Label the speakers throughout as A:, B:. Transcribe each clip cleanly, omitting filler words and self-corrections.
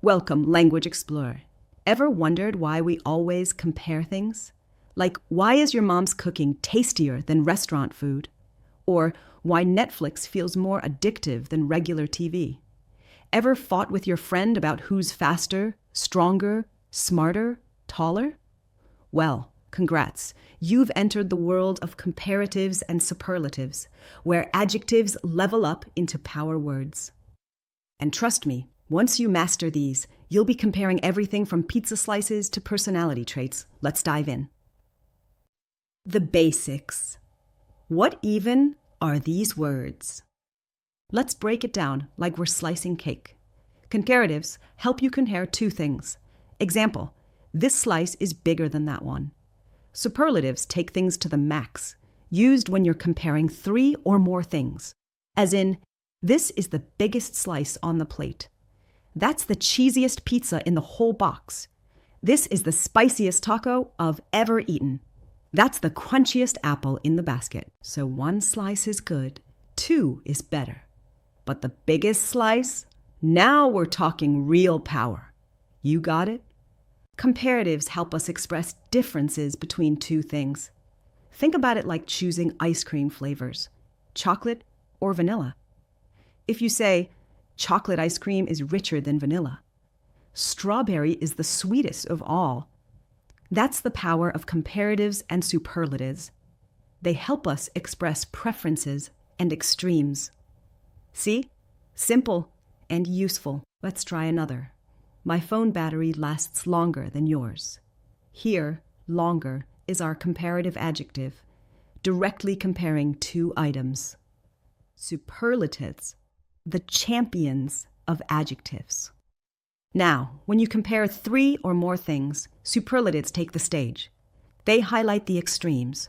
A: Welcome, Language Explorer. Ever wondered why we always compare things? Like, why is your mom's cooking tastier than restaurant food? Or why Netflix feels more addictive than regular TV? Ever fought with your friend about who's faster, stronger, smarter, taller? Well, congrats. You've entered the world of comparatives and superlatives, where adjectives level up into power words. And trust me, once you master these, you'll be comparing everything from pizza slices to personality traits. Let's dive in. The basics. What even are these words? Let's break it down like we're slicing cake. Comparatives help you compare two things. Example, this slice is bigger than that one. Superlatives take things to the max, used when you're comparing three or more things. As in, this is the biggest slice on the plate. That's the cheesiest pizza in the whole box. This is the spiciest taco I've ever eaten. That's the crunchiest apple in the basket. So one slice is good, two is better. But the biggest slice? Now we're talking real power. You got it? Comparatives help us express differences between two things. Think about it like choosing ice cream flavors, chocolate or vanilla. If you say, chocolate ice cream is richer than vanilla, strawberry is the sweetest of all. That's the power of comparatives and superlatives. They help us express preferences and extremes. See? Simple and useful. Let's try another. My phone battery lasts longer than yours. Here, longer is our comparative adjective, directly comparing two items. Superlatives, the champions of adjectives. Now, when you compare three or more things, superlatives take the stage. They highlight the extremes.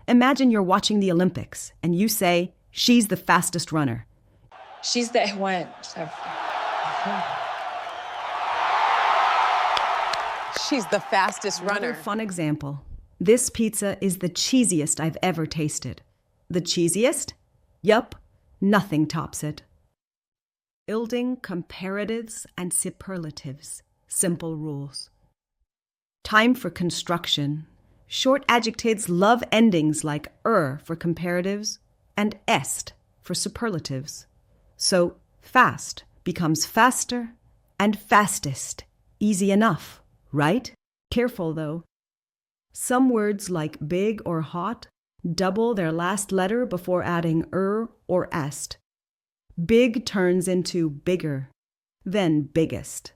A: Imagine you're watching the Olympics and you say, she's the fastest runner.
B: She's the one. She's the fastest runner.
A: Another fun example. This pizza is the cheesiest I've ever tasted. The cheesiest? Yup, nothing tops it. Building comparatives and superlatives. Simple rules. Time for construction. Short adjectives love endings like for comparatives and est for superlatives. So fast becomes faster and fastest. Easy enough, right? Careful though. Some words like big or hot double their last letter before adding or est. Big turns into bigger, then biggest.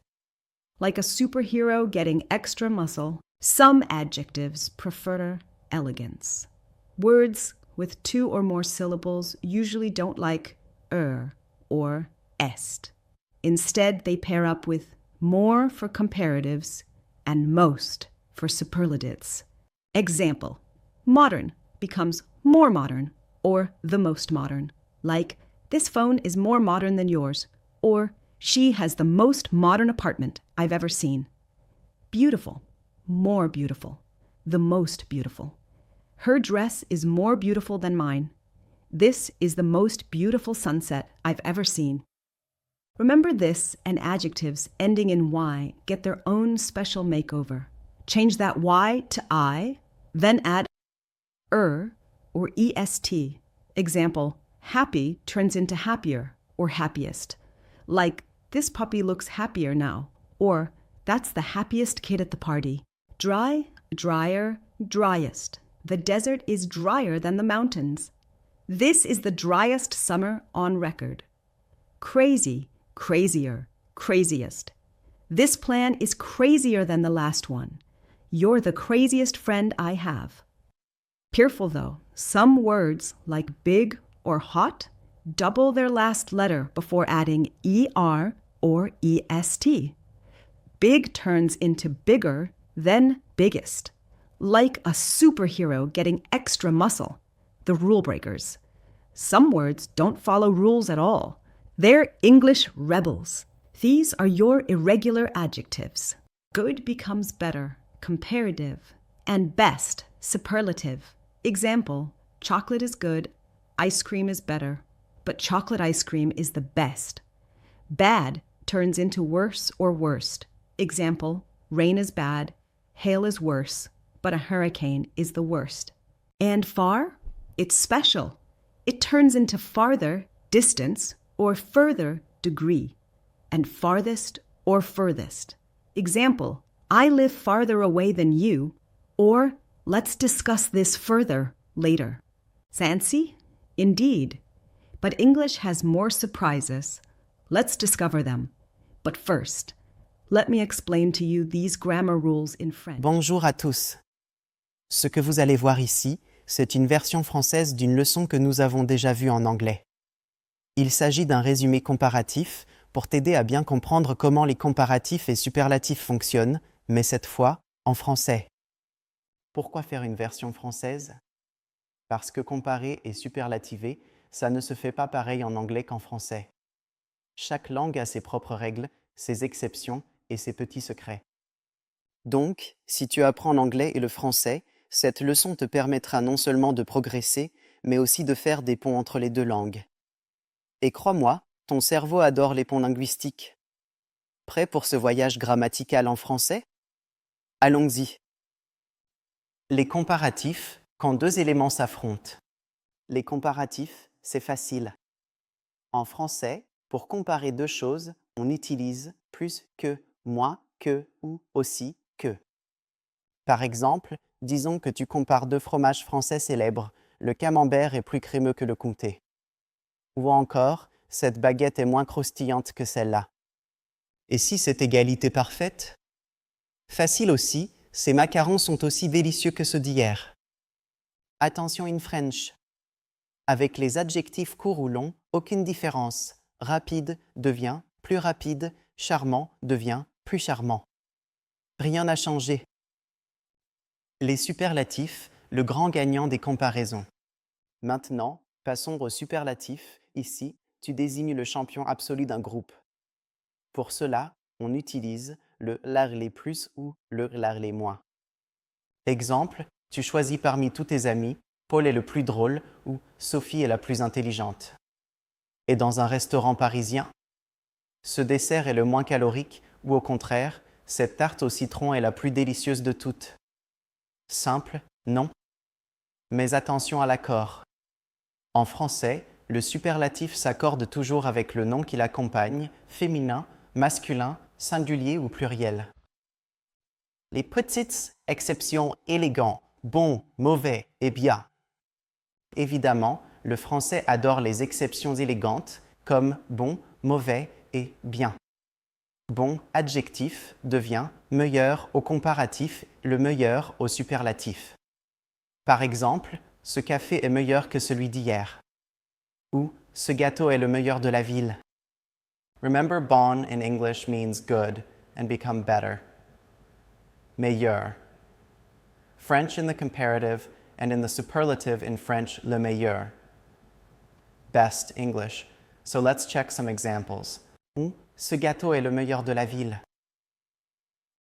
A: Like a superhero getting extra muscle, some adjectives prefer elegance. Words with two or more syllables usually don't like or est. Instead, they pair up with more for comparatives and most for superlatives. Example, modern becomes more modern or the most modern, like this phone is more modern than yours, or she has the most modern apartment I've ever seen. Beautiful, more beautiful, the most beautiful. Her dress is more beautiful than mine. This is the most beautiful sunset I've ever seen. Remember this, and adjectives ending in Y get their own special makeover. Change that Y to I, then add or est. Example, happy turns into happier or happiest. Like, this puppy looks happier now, or that's the happiest kid at the party. Dry, drier, driest. The desert is drier than the mountains. This is the driest summer on record. Crazy, crazier, craziest. This plan is crazier than the last one. You're the craziest friend I have. Careful though, some words like big or hot double their last letter before adding er or est. Big turns into bigger, then biggest. Like a superhero getting extra muscle. The rule breakers. Some words don't follow rules at all. They're English rebels. These are your irregular adjectives. Good becomes better, comparative, and best, superlative. Example, chocolate is good, ice cream is better, but chocolate ice cream is the best. Bad turns into worse or worst. Example, rain is bad, hail is worse, but a hurricane is the worst. And far? It's special. It turns into farther, distance, or further, degree, and farthest or furthest. Example, I live farther away than you, or let's discuss this further later. Fancy? Indeed. But English has more surprises. Let's discover them. But first, let me explain to you these grammar rules in French.
C: Bonjour à tous. Ce que vous allez voir ici, c'est une version française d'une leçon que nous avons déjà vue en anglais. Il s'agit d'un résumé comparatif pour t'aider à bien comprendre comment les comparatifs et superlatifs fonctionnent, mais cette fois, en français. Pourquoi faire une version française? Parce que comparer et superlativer, ça ne se fait pas pareil en anglais qu'en français. Chaque langue a ses propres règles, ses exceptions et ses petits secrets. Donc, si tu apprends l'anglais et le français, cette leçon te permettra non seulement de progresser, mais aussi de faire des ponts entre les deux langues. Et crois-moi, ton cerveau adore les ponts linguistiques. Prêt pour ce voyage grammatical en français? Allons-y. Les comparatifs, quand deux éléments s'affrontent. Les comparatifs, c'est facile. En français, pour comparer deux choses, on utilise plus que, moins que ou aussi que. Par exemple, disons que tu compares deux fromages français célèbres, le camembert est plus crémeux que le comté. Ou encore, cette baguette est moins croustillante que celle-là. Et si c'est égalité parfaite? Facile aussi, ces macarons sont aussi délicieux que ceux d'hier. Attention in French. Avec les adjectifs courts ou longs, aucune différence. Rapide devient plus rapide, charmant devient plus charmant. Rien n'a changé. Les superlatifs, le grand gagnant des comparaisons. Maintenant, passons aux superlatifs. Ici, tu désignes le champion absolu d'un groupe. Pour cela, on utilise le larler plus ou le larler moins. Exemple, tu choisis parmi tous tes amis, Paul est le plus drôle ou Sophie est la plus intelligente. Et dans un restaurant parisien, ce dessert est le moins calorique ou au contraire, cette tarte au citron est la plus délicieuse de toutes. Simple, non. Mais attention à l'accord. En français, le superlatif s'accorde toujours avec le nom qui l'accompagne, féminin, masculin, singulier ou pluriel. Les petites exceptions élégants, bon, mauvais et bien. Évidemment, le français adore les exceptions élégantes comme bon, mauvais et bien. Bon adjectif devient meilleur au comparatif, le meilleur au superlatif. Par exemple, ce café est meilleur que celui d'hier. Ou ce gâteau est le meilleur de la ville. Remember, bon in English means good and become better. Meilleur. French in the comparative and in the superlative in French, le meilleur. Best English. So let's check some examples. Ou ce gâteau est le meilleur de la ville.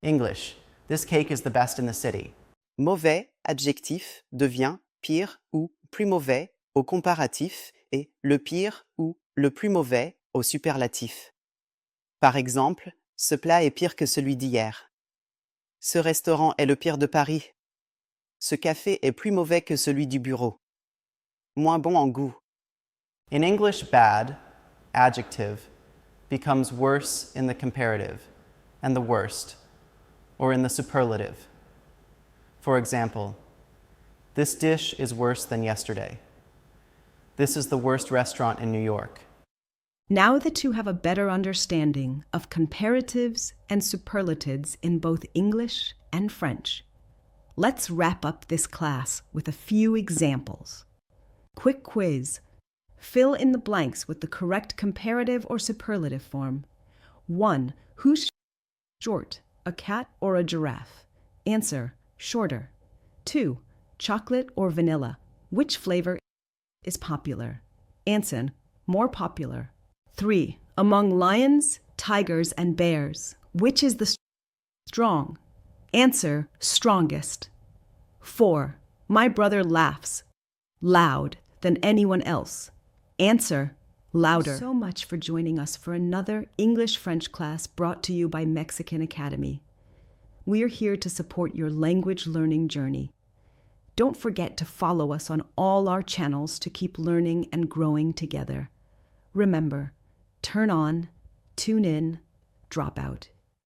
C: English. This cake is the best in the city. Mauvais adjectif devient pire ou plus mauvais au comparatif et le pire ou le plus mauvais au superlatif. Par exemple, ce plat est pire que celui d'hier. Ce restaurant est le pire de Paris. Ce café est plus mauvais que celui du bureau. Moins bon en goût. In English, bad, adjective, becomes worse in the comparative, and the worst, or in the superlative. For example, this dish is worse than yesterday. This is the worst restaurant in New York.
A: Now that you have a better understanding of comparatives and superlatives in both English and French, let's wrap up this class with a few examples. Quick quiz. Fill in the blanks with the correct comparative or superlative form. 1. Who's short, a cat or a giraffe? Answer, shorter. 2. Chocolate or vanilla? Which flavor is popular? Answer, more popular. 3. Among lions, tigers, and bears, which is the strong? Answer, strongest. 4. My brother laughs loud than anyone else. Answer, Louder. Thank you so much for joining us for another English-French class brought to you by Mexican Academy. We are here to support your language learning journey. Don't forget to follow us on all our channels to keep learning and growing together. Remember, turn on, tune in, drop out.